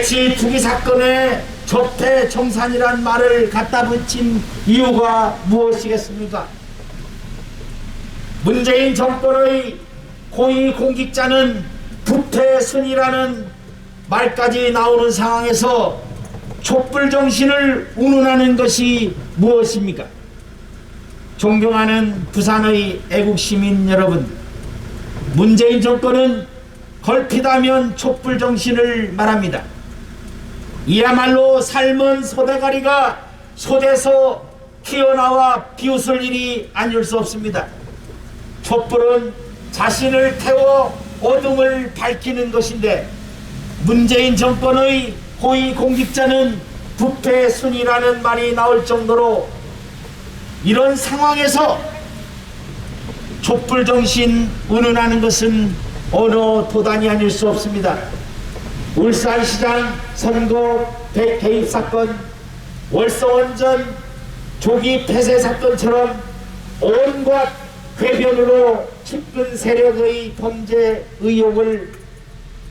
대치 투기 사건에 적폐청산이란 말을 갖다 붙인 이유가 무엇이겠습니까? 문재인 정권의 고위 공직자는 부패순이라는 말까지 나오는 상황에서 촛불정신을 운운하는 것이 무엇입니까? 존경하는 부산의 애국시민 여러분, 문재인 정권은 걸핏하면 촛불정신을 말합니다. 이야말로 삶은 소대가리가 솥에서 튀어나와 비웃을 일이 아닐 수 없습니다. 촛불은 자신을 태워 어둠을 밝히는 것인데 문재인 정권의 고위 공직자는 부패순이라는 말이 나올 정도로 이런 상황에서 촛불정신 운운하는 것은 어느 도단이 아닐 수 없습니다. 울산시장 선거 개입 사건, 월성원전 조기 폐쇄 사건처럼 온갖 궤변으로 측근 세력의 범죄 의혹을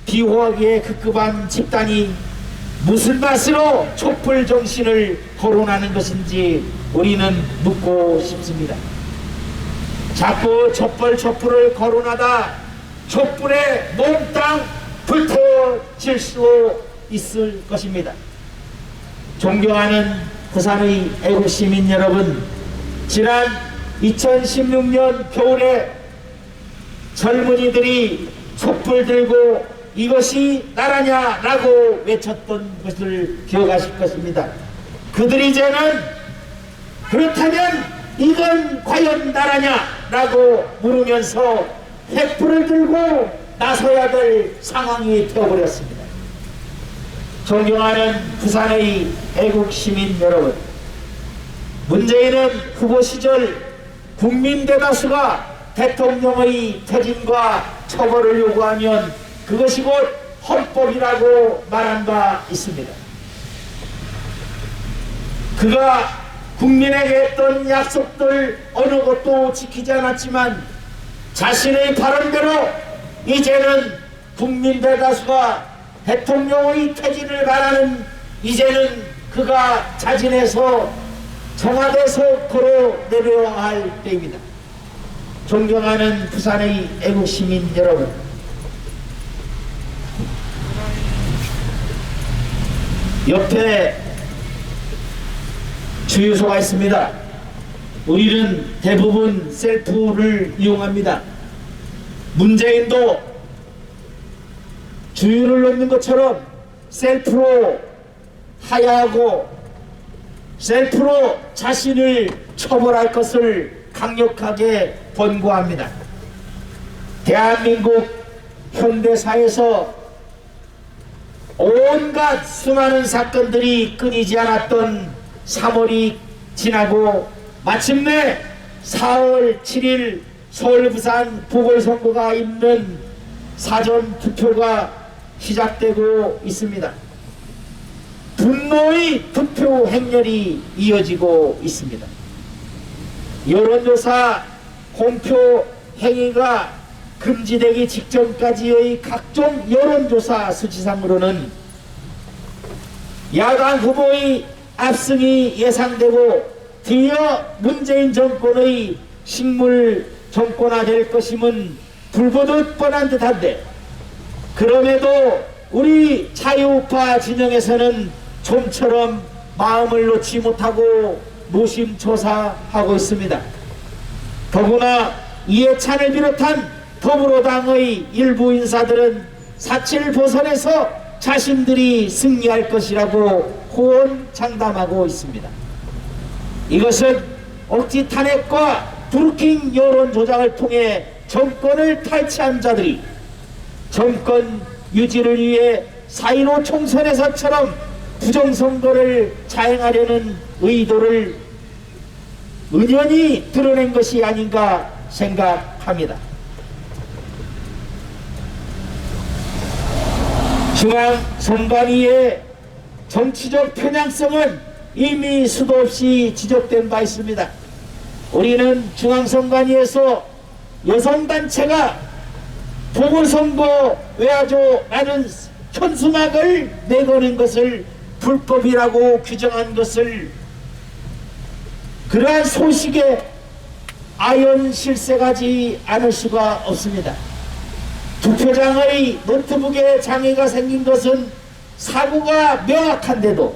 비호하기에 급급한 집단이 무슨 맛으로 촛불 정신을 거론하는 것인지 우리는 묻고 싶습니다. 자꾸 촛불을 거론하다 촛불에 몽땅 불태워질 수 있을 것입니다. 존경하는 부산의 애국시민 여러분, 지난 2016년 겨울에 젊은이들이 촛불 들고 이것이 나라냐라고 외쳤던 것을 기억하실 것입니다. 그들이 이제는 그렇다면 이건 과연 나라냐라고 물으면서 횃불을 들고 나서야 될 상황이 되어버렸습니다. 존경하는 부산의 애국시민 여러분, 문재인은 후보 시절 국민 대다수가 대통령의 퇴진과 처벌을 요구하면 그것이 곧 헌법이라고 말한 바 있습니다. 그가 국민에게 했던 약속들 어느 것도 지키지 않았지만 자신의 발언대로 이제는 국민 대다수가 대통령의 퇴진을 바라는, 이제는 그가 자진해서 청와대에서 걸어 내려야 할 때입니다. 존경하는 부산의 애국시민 여러분, 옆에 주유소가 있습니다. 우리는 대부분 셀프를 이용합니다. 문재인도 주유를 넣는 것처럼 셀프로 하야하고 셀프로 자신을 처벌할 것을 강력하게 권고합니다. 대한민국 현대사에서 온갖 수많은 사건들이 끊이지 않았던 3월이 지나고 마침내 4월 7일 서울 부산 보궐선거가 있는 사전투표가 시작되고 있습니다. 분노의 투표 행렬이 이어지고 있습니다. 여론조사 공표 행위가 금지되기 직전까지의 각종 여론조사 수치상으로는 야당 후보의 압승이 예상되고 드디어 문재인 정권의 식물 정권화될 것임은 불보듯 뻔한 듯한데, 그럼에도 우리 자유우파 진영에서는 좀처럼 마음을 놓지 못하고 노심초사하고 있습니다. 더구나 이해찬을 비롯한 더불어당의 일부 인사들은 4.7 보선에서 자신들이 승리할 것이라고 호언장담하고 있습니다. 이것은 억지 탄핵과 드루킹 여론 조작을 통해 정권을 탈취한 자들이 정권 유지를 위해 4.15 총선에서처럼 부정선거를 자행하려는 의도를 은연히 드러낸 것이 아닌가 생각합니다. 중앙선관위의 정치적 편향성은 이미 수도 없이 지적된 바 있습니다. 우리는 중앙선관위에서 여성단체가 보궐선거 외화조라는 현수막을 내거는 것을 불법이라고 규정한 것을 그러한 소식에 아연 실색하지 않을 수가 없습니다. 투표장의 노트북에 장애가 생긴 것은 사고가 명확한데도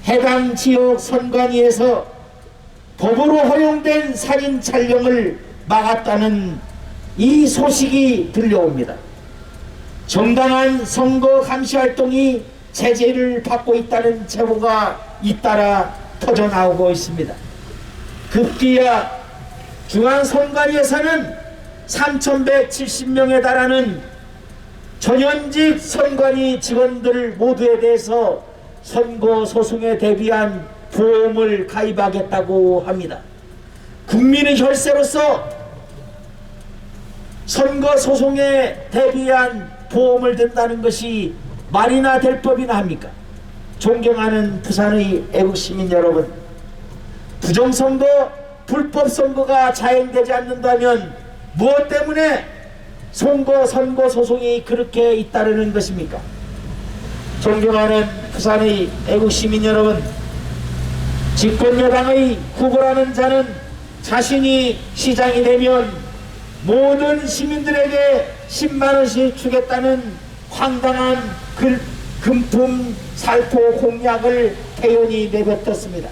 해당 지역 선관위에서 법으로 허용된 사진 촬영을 막았다는 이 소식이 들려옵니다. 정당한 선거 감시 활동이 제재를 받고 있다는 제보가 잇따라 터져나오고 있습니다. 급기야 중앙선관위에서는 3,170명에 달하는 전현직 선관위 직원들 모두에 대해서 선거 소송에 대비한 보험을 가입하겠다고 합니다. 국민의 혈세로서 선거 소송에 대비한 보험을 든다는 것이 말이나 될 법이나 합니까? 존경하는 부산의 애국시민 여러분, 부정선거, 불법선거가 자행되지 않는다면 무엇 때문에 선거 소송이 그렇게 잇따르는 것입니까? 존경하는 부산의 애국시민 여러분, 집권여당의 후보라는 자는 자신이 시장이 되면 모든 시민들에게 10만원씩 주겠다는 황당한 금품 살포 공약을 태연히 내뱉었습니다.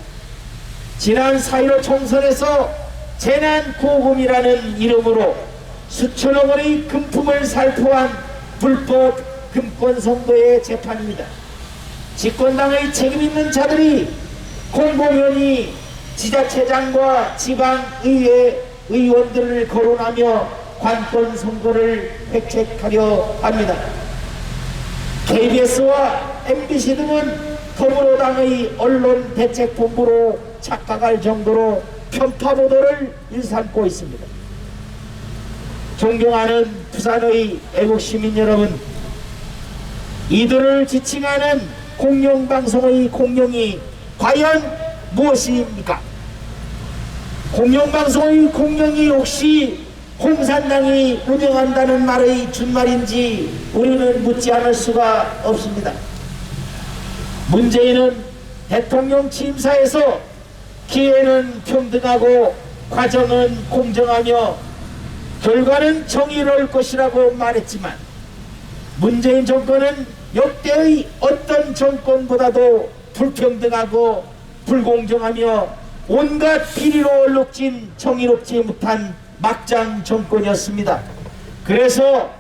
지난 4.15 총선에서 재난구호금이라는 이름으로 수천억 원의 금품을 살포한 불법 금권선거의 재판입니다. 집권당의 책임있는 자들이 공공연히 지자체장과 지방의회 의원들을 거론하며 관권선거를 획책하려 합니다. KBS와 MBC 등은 더불어당의 언론대책본부로 착각할 정도로 편파보도를 일삼고 있습니다. 존경하는 부산의 애국시민 여러분, 이들을 지칭하는 공영방송의 공영이 과연 무엇입니까? 공영방송의 공영이 혹시 공산당이 운영한다는 말의 준말인지 우리는 묻지 않을 수가 없습니다. 문재인은 대통령 취임사에서 기회는 평등하고 과정은 공정하며 결과는 정의로울 것이라고 말했지만 문재인 정권은 역대의 어떤 정권보다도 불평등하고 불공정하며 온갖 비리로 얼룩진 정의롭지 못한 막장 정권이었습니다. 그래서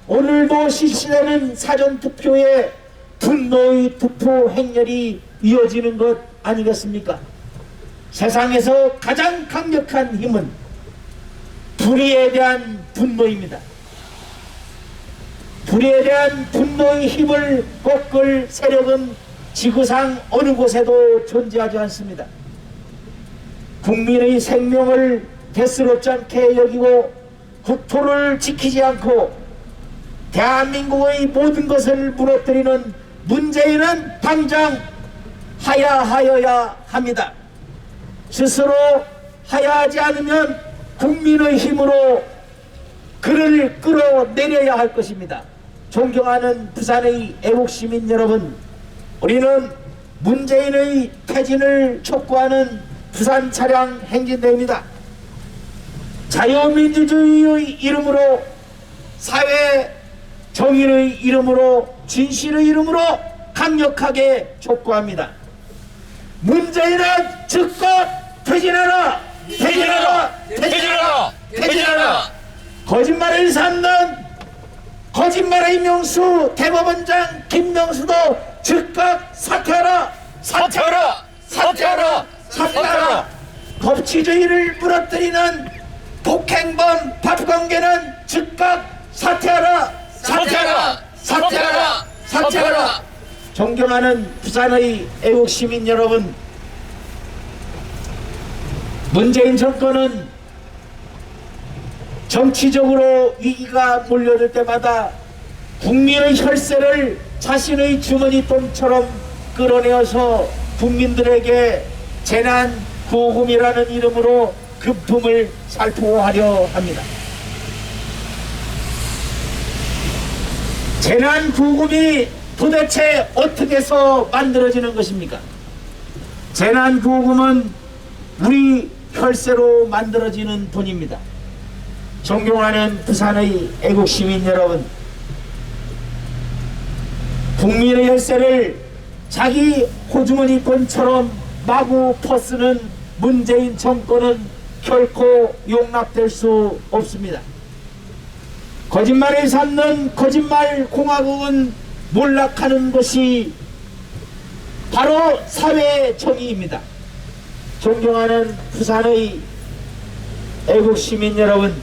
오늘도 실시되는 사전투표에 분노의 투표 행렬이 이어지는 것 아니겠습니까? 세상에서 가장 강력한 힘은 불의에 대한 분노입니다. 불의에 대한 분노의 힘을 꺾을 세력은 지구상 어느 곳에도 존재하지 않습니다. 국민의 생명을 대수롭지 않게 여기고 국토를 지키지 않고 대한민국의 모든 것을 무너뜨리는 문재인은 당장 하야하여야 합니다. 스스로 하야하지 않으면 국민의 힘으로 그를 끌어내려야 할 것입니다. 존경하는 부산의 애국시민 여러분, 우리는 문재인의 퇴진을 촉구하는 부산 차량 행진대입니다. 자유민주주의의 이름으로, 사회 정의의 이름으로, 진실의 이름으로 강력하게 촉구합니다. 문재인은 즉각 퇴진하라! 퇴진하라! 퇴진하라! 퇴진하라! 거짓말을 삼는 거짓말의 명수 대법원장 김명수도 즉각 사퇴하라! 사퇴하라! 사퇴하라! 사퇴하라! 법치주의를 무너뜨리는 폭행범 박광계는 즉각 사퇴하라! 사퇴하라! 사퇴하라! 사퇴하라! 존경하는 부산의 애국시민 여러분, 문재인 정권은 정치적으로 위기가 몰려들 때마다 국민의 혈세를 자신의 주머니 돈처럼 끌어내어서 국민들에게 재난구호금이라는 이름으로 금품을 살포하려 합니다. 재난구호금이 도대체 어떻게 해서 만들어지는 것입니까? 재난구호금은 우리 혈세로 만들어지는 돈입니다. 존경하는 부산의 애국시민 여러분, 국민의 혈세를 자기 호주머니 돈처럼 마구 퍼쓰는 문재인 정권은 결코 용납될 수 없습니다. 거짓말을 삼는 거짓말 공화국은 몰락하는 것이 바로 사회 정의입니다. 존경하는 부산의 애국시민 여러분,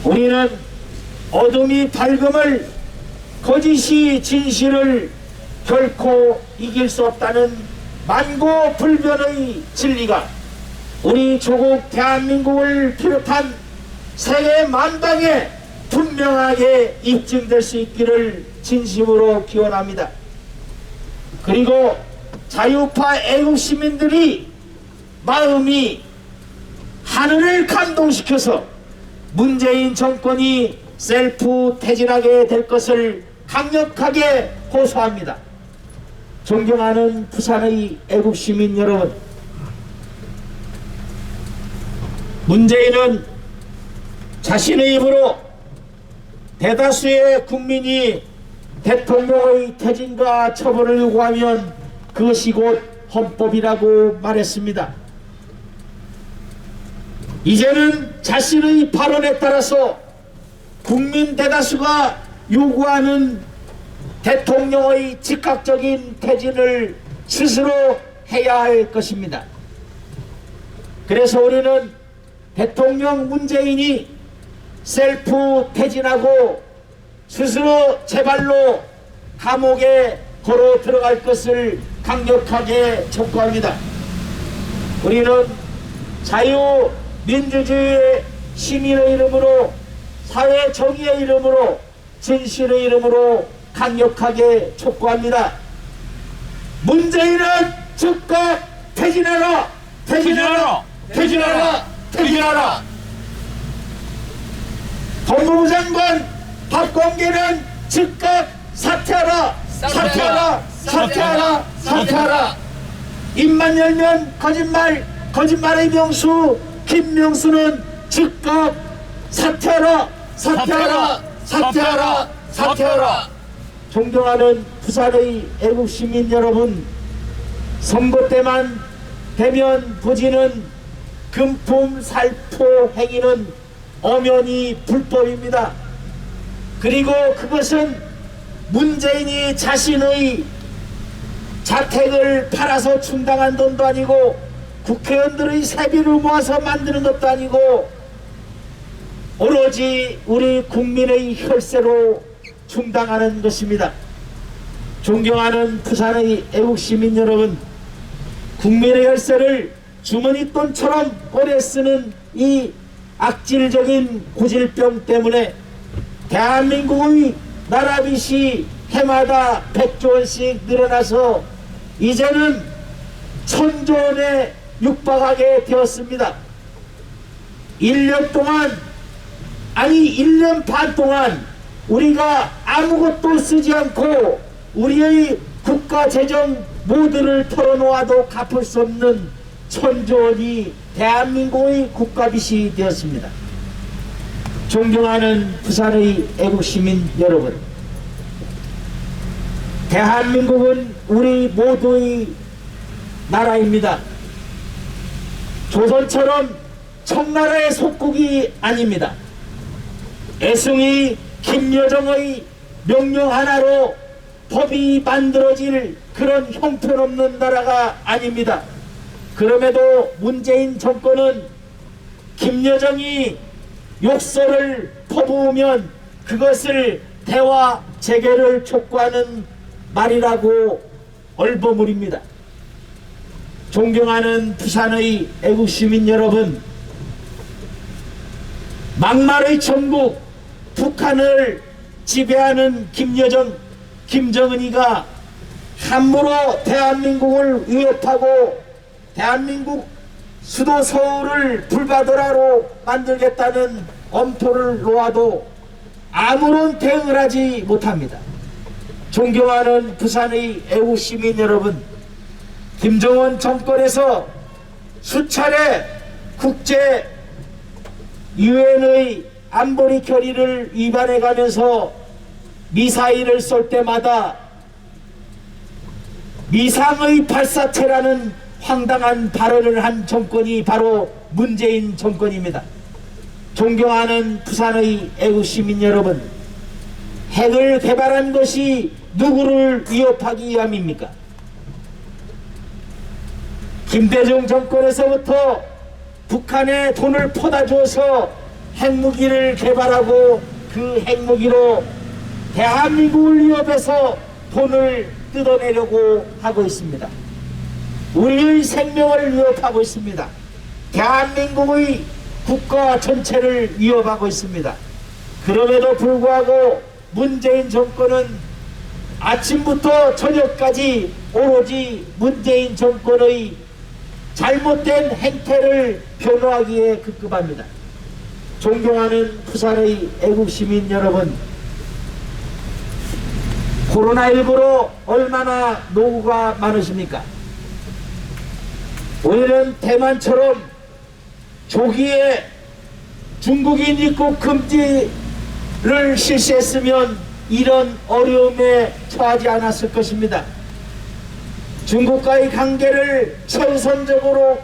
우리는 어둠이 밝음을, 거짓이 진실을 결코 이길 수 없다는 만고불변의 진리가 우리 조국 대한민국을 비롯한 세계 만방에 분명하게 입증될 수 있기를 진심으로 기원합니다. 그리고 자유파 애국시민들이 마음이 하늘을 감동시켜서 문재인 정권이 셀프 퇴진하게 될 것을 강력하게 호소합니다. 존경하는 부산의 애국시민 여러분, 문재인은 자신의 입으로 대다수의 국민이 대통령의 퇴진과 처벌을 요구하면 그것이 곧 헌법이라고 말했습니다. 이제는 자신의 발언에 따라서 국민 대다수가 요구하는 대통령의 즉각적인 퇴진을 스스로 해야 할 것입니다. 그래서 우리는 대통령 문재인이 셀프 퇴진하고 스스로 제발로 감옥에 걸어 들어갈 것을 강력하게 촉구합니다. 우리는 자유민주주의의 시민의 이름으로, 사회 정의의 이름으로, 진실의 이름으로 강력하게 촉구합니다. 문재인은 즉각 퇴진하라! 퇴진하라! 퇴진하라! 퇴진하라! 법무부 장관 박범계는 즉각 사퇴하라! 사퇴하라! 사퇴하라! 사퇴하라! 입만 열면 거짓말, 거짓말의 명수 김명수는 즉각 사퇴하라! 사퇴하라! 사퇴하라! 사퇴하라! 존경하는 부산의 애국시민 여러분, 선거 때만 되면 부지는 금품 살포 행위는 엄연히 불법입니다. 그리고 그것은 문재인이 자신의 자택을 팔아서 충당한 돈도 아니고 국회의원들의 세비를 모아서 만드는 것도 아니고 오로지 우리 국민의 혈세로 충당하는 것입니다. 존경하는 부산의 애국시민 여러분, 국민의 혈세를 주머니돈처럼 오래 쓰는 이 악질적인 고질병 때문에 대한민국의 나라빚이 해마다 100조 원씩 늘어나서 이제는 1000조 원에 육박하게 되었습니다. 1년 동안, 아니 1년 반 동안 우리가 아무것도 쓰지 않고 우리의 국가 재정 모두를 털어놓아도 갚을 수 없는 1000조 원이 대한민국의 국가빚이 되었습니다. 존경하는 부산의 애국시민 여러분, 대한민국은 우리 모두의 나라입니다. 조선처럼 청나라의 속국이 아닙니다. 애승이 김여정의 명령 하나로 법이 만들어질 그런 형편없는 나라가 아닙니다. 그럼에도 문재인 정권은 김여정이 욕설을 퍼부으면 그것을 대화 재개를 촉구하는 말이라고 얼버무립니다. 존경하는 부산의 애국시민 여러분, 막말의 천국 북한을 지배하는 김여정, 김정은이가 함부로 대한민국을 위협하고 대한민국 수도 서울을 불바다로 만들겠다는 엄포를 놓아도 아무런 대응을 하지 못합니다. 존경하는 부산의 애국 시민 여러분, 김정은 정권에서 수차례 국제 유엔의 안보리 결의를 위반해 가면서 미사일을 쏠 때마다 미상의 발사체라는 황당한 발언을 한 정권이 바로 문재인 정권입니다. 존경하는 부산의 애국시민 여러분, 핵을 개발한 것이 누구를 위협하기 위함입니까? 김대중 정권에서부터 북한에 돈을 퍼다 주어서 핵무기를 개발하고 그 핵무기로 대한민국을 위협해서 돈을 뜯어내려고 하고 있습니다. 우리의 생명을 위협하고 있습니다. 대한민국의 국가 전체를 위협하고 있습니다. 그럼에도 불구하고 문재인 정권은 아침부터 저녁까지 오로지 문재인 정권의 잘못된 행태를 변호하기에 급급합니다. 존경하는 부산의 애국시민 여러분, 코로나19로 얼마나 노고가 많으십니까? 오늘은 대만처럼 조기에 중국인 입국 금지를 실시했으면 이런 어려움에 처하지 않았을 것입니다. 중국과의 관계를 최우선적으로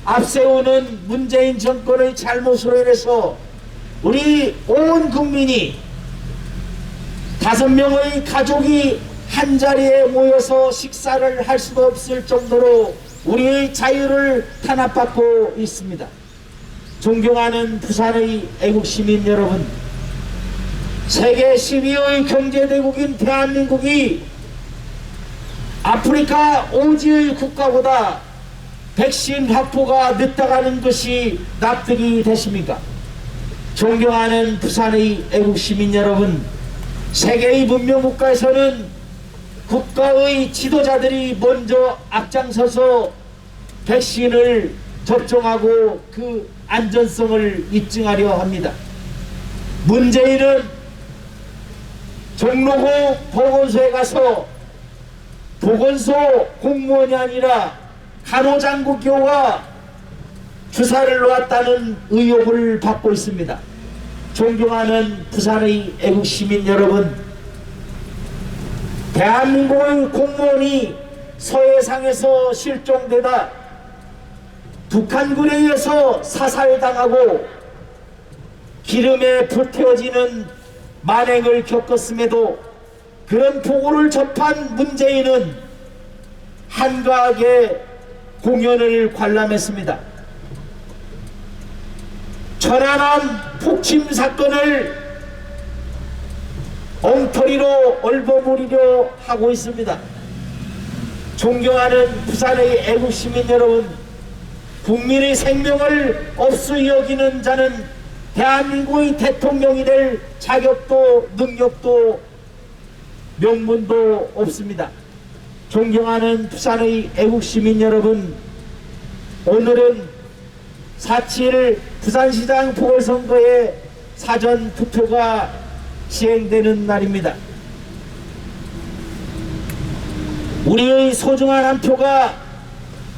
앞세우는 문재인 정권의 잘못으로 인해서 우리 온 국민이 5명의 가족이 한자리에 모여서 식사를 할 수도 없을 정도로 우리의 자유를 탄압받고 있습니다. 존경하는 부산의 애국시민 여러분, 세계 12위의 경제대국인 대한민국이 아프리카 오지의 국가보다 백신 확보가 늦다가는 것이 납득이 되십니까? 존경하는 부산의 애국시민 여러분, 세계의 문명국가에서는 국가의 지도자들이 먼저 앞장서서 백신을 접종하고 그 안전성을 입증하려 합니다. 문재인은 종로구 보건소에 가서 보건소 공무원이 아니라 간호장국교와 주사를 놓았다는 의혹을 받고 있습니다. 존경하는 부산의 애국시민 여러분, 대한민국의 공무원이 서해상에서 실종되다 북한군에 의해서 사살당하고 기름에 불태워지는 만행을 겪었음에도 그런 보고를 접한 문재인은 한가하게 공연을 관람했습니다. 천안함 폭침 사건을 엉터리로 얼버무리려 하고 있습니다. 존경하는 부산의 애국시민 여러분, 국민의 생명을 업수 여기는 자는 대한민국의 대통령이 될 자격도 능력도 명분도 없습니다. 존경하는 부산의 애국시민 여러분, 오늘은 4.7 부산시장 보궐선거의 사전투표가 시행되는 날입니다. 우리의 소중한 한 표가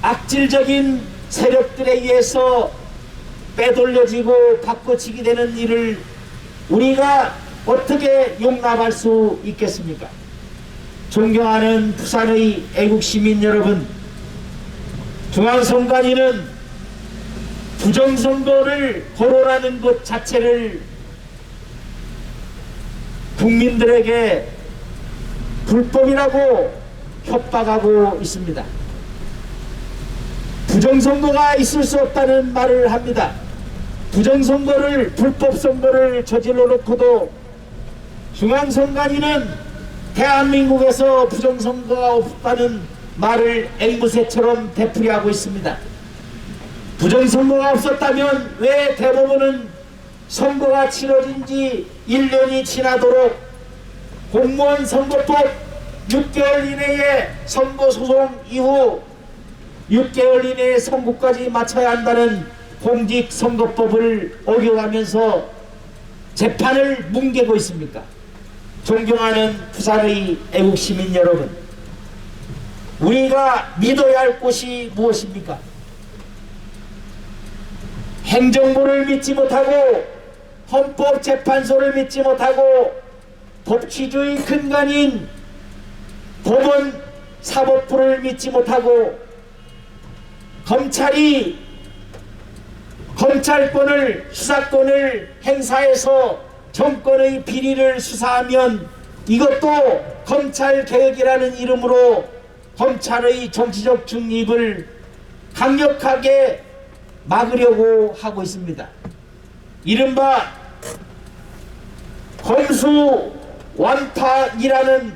악질적인 세력들에 의해서 빼돌려지고 바꿔치기 되는 일을 우리가 어떻게 용납할 수 있겠습니까? 존경하는 부산의 애국시민 여러분, 중앙선관위는 부정선거를 거론하는 것 자체를 국민들에게 불법이라고 협박하고 있습니다. 부정선거가 있을 수 없다는 말을 합니다. 부정선거를, 불법선거를 저질러 놓고도 중앙선관위는 대한민국에서 부정선거가 없다는 말을 앵무새처럼 되풀이하고 있습니다. 부정선거가 없었다면 왜 대법원은 선거가 치러진 지 1년이 지나도록 공무원 선거법 6개월 이내에 선거소송 이후 6개월 이내에 선고까지 마쳐야 한다는 공직선거법을 어겨가면서 재판을 뭉개고 있습니까? 존경하는 부산의 애국시민 여러분, 우리가 믿어야 할 곳이 무엇입니까? 행정부를 믿지 못하고 헌법재판소를 믿지 못하고 법치주의 근간인 법원 사법부를 믿지 못하고 검찰이 검찰권을 수사권을 행사해서 정권의 비리를 수사하면 이것도 검찰개혁이라는 이름으로 검찰의 정치적 중립을 강력하게 막으려고 하고 있습니다. 이른바 검수완탁이라는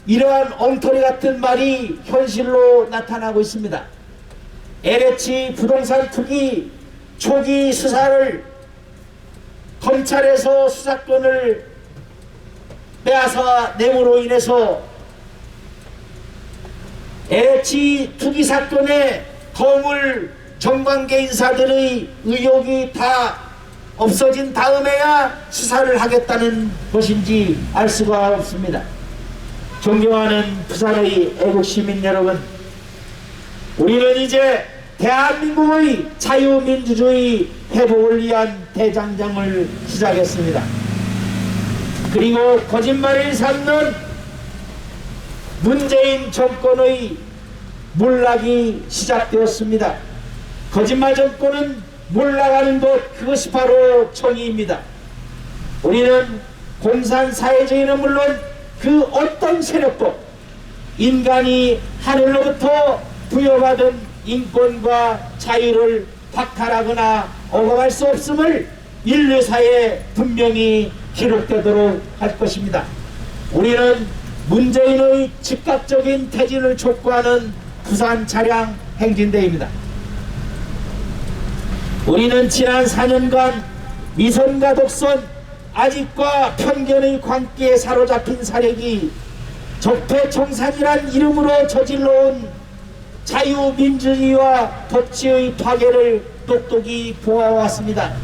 이러한 엉터리 같은 말이 현실로 나타나고 있습니다. LH 부동산 투기 초기 수사를 검찰에서 수사권을 빼앗아 내므로 인해서 LH 투기 사건의 거물 정관계 인사들의 의혹이 다 없어진 다음에야 수사를 하겠다는 것인지 알 수가 없습니다. 존경하는 부산의 애국시민 여러분, 우리는 이제 대한민국의 자유민주주의 회복을 위한 대장정을 시작했습니다. 그리고 거짓말을 삼는 문재인 정권의 몰락이 시작되었습니다. 거짓말 정권은 몰락하는 것, 그것이 바로 정의입니다. 우리는 공산사회주의는 물론 그 어떤 세력도 인간이 하늘로부터 부여받은 인권과 자유를 박탈하거나 억압할 수 없음을 인류사에 분명히 기록되도록 할 것입니다. 우리는 문재인의 즉각적인 퇴진을 촉구하는 부산 차량 행진대회입니다. 우리는 지난 4년간 미선과 독선, 아직과 편견의 광기에 사로잡힌 사력이 적폐청산이란 이름으로 저질러온 자유민주주의와 법치의 파괴를 똑똑히 보아왔습니다.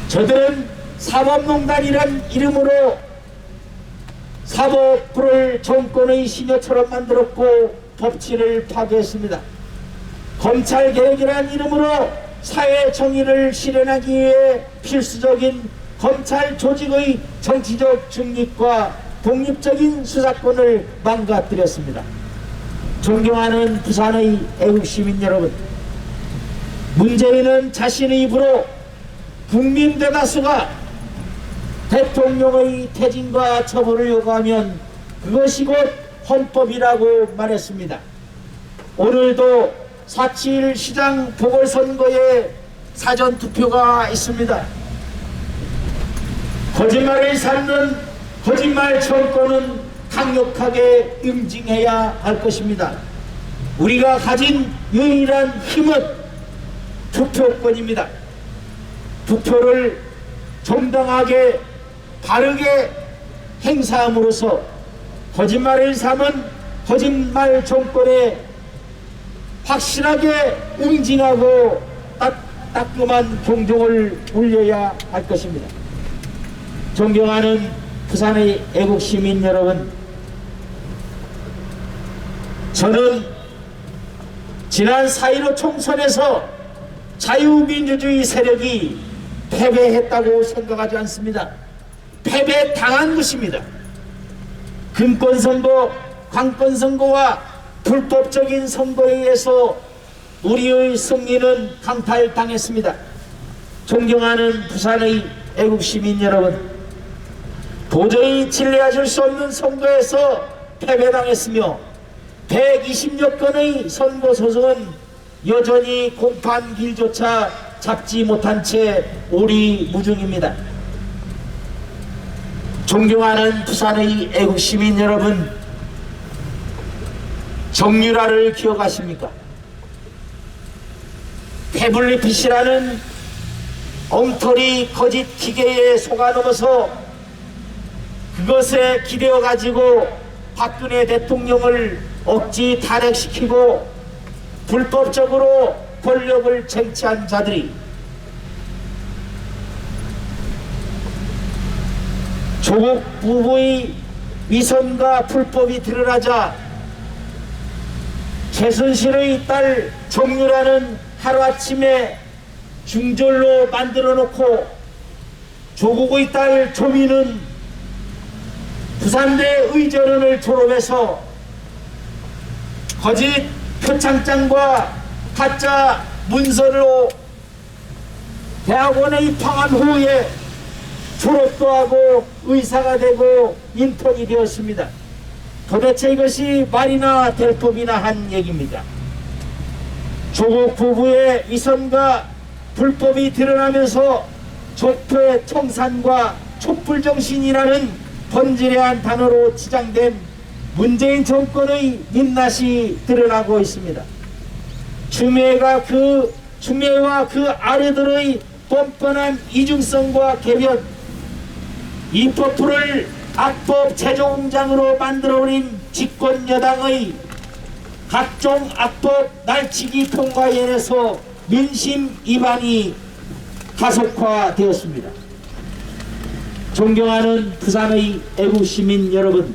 저들은 사법농단이란 이름으로 사법부를 정권의 시녀처럼 만들었고 법치를 파괴했습니다. 검찰개혁이란 이름으로 사회정의를 실현하기 위해 필수적인 검찰 조직의 정치적 중립과 독립적인 수사권을 망가뜨렸습니다. 존경하는 부산의 애국시민 여러분, 문재인은 자신의 입으로 국민 대다수가 대통령의 퇴진과 처벌을 요구하면 그것이 곧 헌법이라고 말했습니다. 오늘도 4.7 시장 보궐선거에 사전투표가 있습니다. 거짓말을 삼는 거짓말 정권은 강력하게 응징해야 할 것입니다. 우리가 가진 유일한 힘은 투표권입니다. 투표를 정당하게 바르게 행사함으로써 거짓말을 삼은 거짓말 정권에 확실하게 응징하고 따끔한 경종을 울려야 할 것입니다. 존경하는 부산의 애국시민 여러분, 저는 지난 4.15 총선에서 자유민주주의 세력이 패배했다고 생각하지 않습니다. 패배당한 것입니다. 금권선거, 관권선거와 불법적인 선거에 의해서 우리의 승리는 강탈당했습니다. 존경하는 부산의 애국시민 여러분, 도저히 신뢰하실 수 없는 선거에서 패배당했으며 120여 건의 선거소송은 여전히 공판길조차 잡지 못한 채 오리무중입니다. 존경하는 부산의 애국시민 여러분, 정유라를 기억하십니까? 태블릿이라는 엉터리 거짓 기계에 속아넘어서 그것에 기대어 가지고 박근혜 대통령을 억지 탄핵시키고 불법적으로 권력을 쟁취한 자들이 조국 부부의 위선과 불법이 드러나자 최순실의 딸 정유라는 하루아침에 중졸로 만들어 놓고 조국의 딸 조미는 부산대 의전원을 졸업해서 거짓 표창장과 가짜 문서로 대학원에 입학한 후에 졸업도 하고 의사가 되고 인턴이 되었습니다. 도대체 이것이 말이나 될 법이나 한 얘기입니다. 조국 부부의 위선과 불법이 드러나면서 족표의 청산과 촛불정신이라는 번지레한 단어로 치장된 문재인 정권의 민낯이 드러나고 있습니다. 추미애와 그 아래들의 뻔뻔한 이중성과 개변, 입법부를 악법 제조공장으로 만들어버린 집권여당의 각종 악법 날치기 통과에 인해서 민심 위반이 가속화되었습니다. 존경하는 부산의 애국시민 여러분,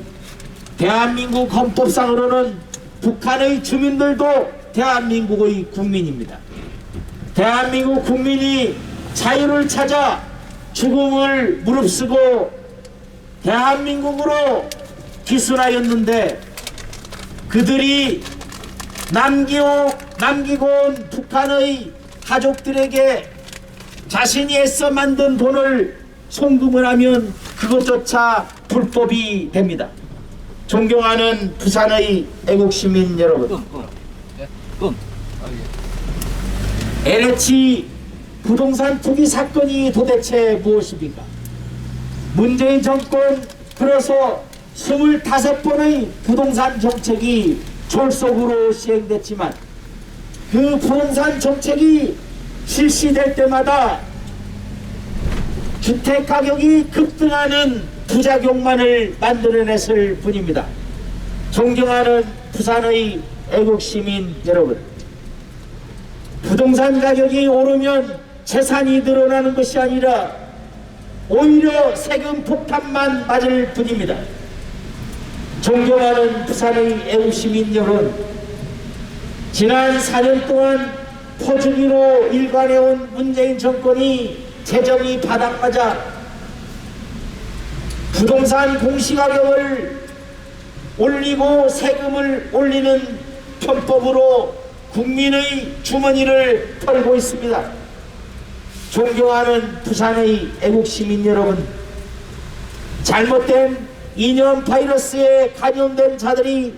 대한민국 헌법상으로는 북한의 주민들도 대한민국의 국민입니다. 대한민국 국민이 자유를 찾아 죽음을 무릅쓰고 대한민국으로 기순하였는데 그들이 남기고 온 북한의 가족들에게 자신이 애써 만든 돈을 송금을 하면 그것조차 불법이 됩니다. 존경하는 부산의 애국시민 여러분, LH 부동산 투기 사건이 도대체 무엇입니까? 문재인 정권 들어서 25번의 부동산 정책이 졸속으로 시행됐지만 그 부동산 정책이 실시될 때마다 주택 가격이 급등하는 부작용만을 만들어냈을 뿐입니다. 존경하는 부산의 애국시민 여러분, 부동산 가격이 오르면 재산이 늘어나는 것이 아니라 오히려 세금 폭탄만 맞을 뿐입니다. 존경하는 부산의 애국시민 여러분, 지난 4년 동안 퍼주기로 일관해온 문재인 정권이 재정이 바닥맞아 부동산 공시가격을 올리고 세금을 올리는 편법으로 국민의 주머니를 털고 있습니다. 존경하는 부산의 애국시민 여러분, 잘못된 이념 바이러스에 감염된 자들이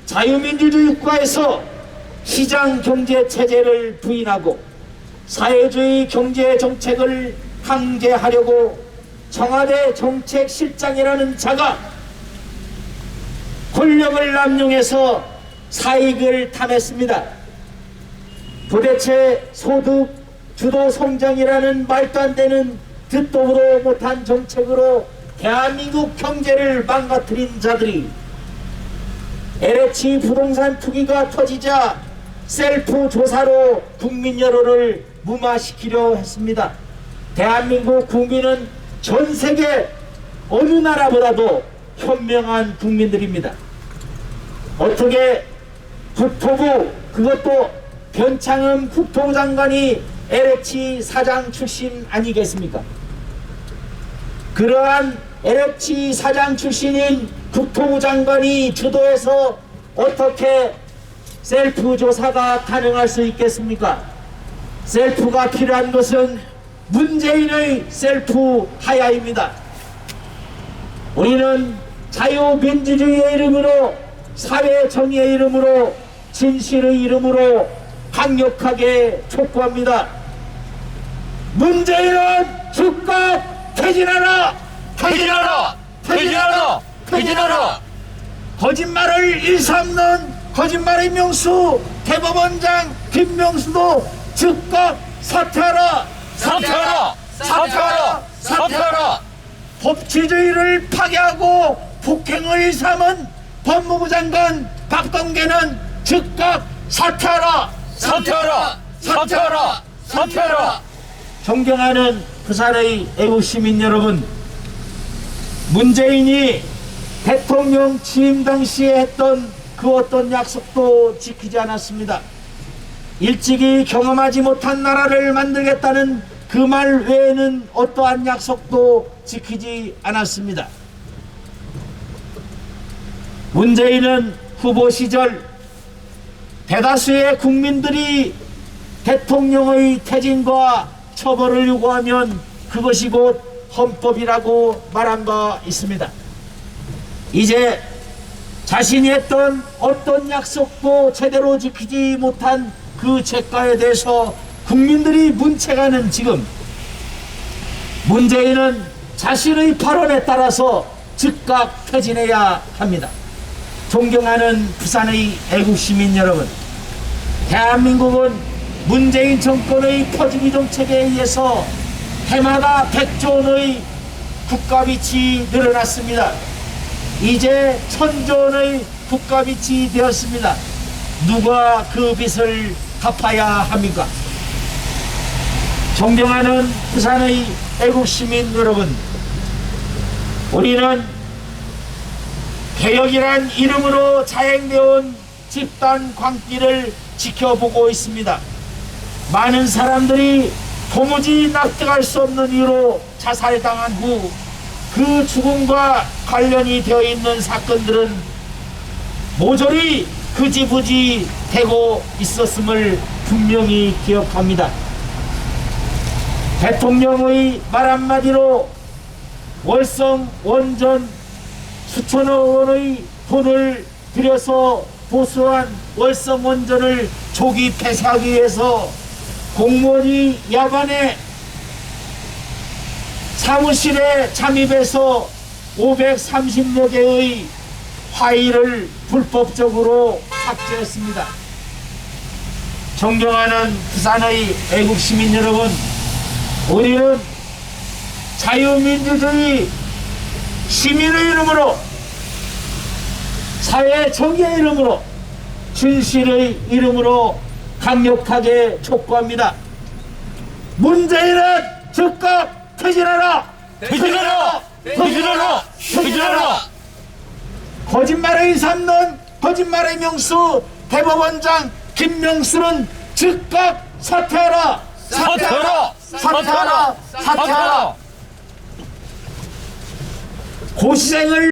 자유민주주의 국가에서 시장 경제 체제를 부인하고 사회주의 경제 정책을 강제하려고 청와대 정책실장이라는 자가 권력을 남용해서 사익을 탐했습니다. 도대체 소득 주도 성장이라는 말도 안 되는 듣도 보도 못한 정책으로 대한민국 경제를 망가뜨린 자들이 LH 부동산 투기가 터지자 셀프 조사로 국민 여론을 무마시키려 했습니다. 대한민국 국민은 전 세계 어느 나라보다도 현명한 국민들입니다. 어떻게 국토부, 그것도 변창흠 국토부 장관이 LH 사장 출신 아니겠습니까? 그러한 LH 사장 출신인 국토부 장관이 주도해서 어떻게 셀프 조사가 가능할 수 있겠습니까? 셀프가 필요한 것은 문재인의 셀프 하야입니다. 우리는 자유민주주의의 이름으로, 사회정의의 이름으로, 진실의 이름으로 강력하게 촉구합니다. 문재인은 즉각 퇴진하라! 퇴진하라! 퇴진하라! 퇴진하라! 거짓말을 일삼는 거짓말의 명수 대법원장 김명수도 즉각 사퇴하라! 사퇴하라! 사퇴하라! 사퇴하라! 법치주의를 파괴하고 폭행을 일삼은 법무부 장관 박범계는 즉각 사퇴하라! 사퇴하라! 사퇴하라! 사퇴하라! 존경하는 부산의 애국시민 여러분, 문재인이 대통령 취임 당시에 했던 그 어떤 약속도 지키지 않았습니다. 일찍이 경험하지 못한 나라를 만들겠다는 그 말 외에는 어떠한 약속도 지키지 않았습니다. 문재인은 후보 시절 대다수의 국민들이 대통령의 퇴진과 처벌을 요구하면 그것이 곧 헌법이라고 말한 바 있습니다. 이제 자신이 했던 어떤 약속도 제대로 지키지 못한 그 죄가에 대해서 국민들이 문책하는 지금, 문재인은 자신의 발언에 따라서 즉각 퇴진해야 합니다. 존경하는 부산의 애국시민 여러분, 대한민국은 문재인 정권의 퍼주기 정책에 의해서 해마다 100조 원의 국가빚이 늘어났습니다. 이제 1000조 원의 국가빚이 되었습니다. 누가 그 빚을 갚아야 합니까? 존경하는 부산의 애국시민 여러분, 우리는 개혁이란 이름으로 자행되어 온 집단 광기를 지켜보고 있습니다. 많은 사람들이 도무지 납득할 수 없는 이유로 자살당한 후 그 죽음과 관련이 되어 있는 사건들은 모조리 흐지부지 되고 있었음을 분명히 기억합니다. 대통령의 말 한마디로 월성 원전 수천억 원의 돈을 들여서 보수한 월성 원전을 조기 폐쇄하기 위해서 공무원이 야간에 사무실에 잠입해서 530여 개의 파일을 불법적으로 삭제했습니다. 존경하는 부산의 애국시민 여러분, 우리는 자유민주주의 시민의 이름으로, 사회 정의의 이름으로, 진실의 이름으로 강력하게 촉구합니다. 문재인은 즉각 퇴진하라! 퇴진하라! 퇴진하라! 퇴진하라! 거짓말의 삼론, 거짓말의 명수 대법원장 김명수는 즉각 사퇴하라! 사퇴하라! 사퇴하라! 사퇴하라! 고시생을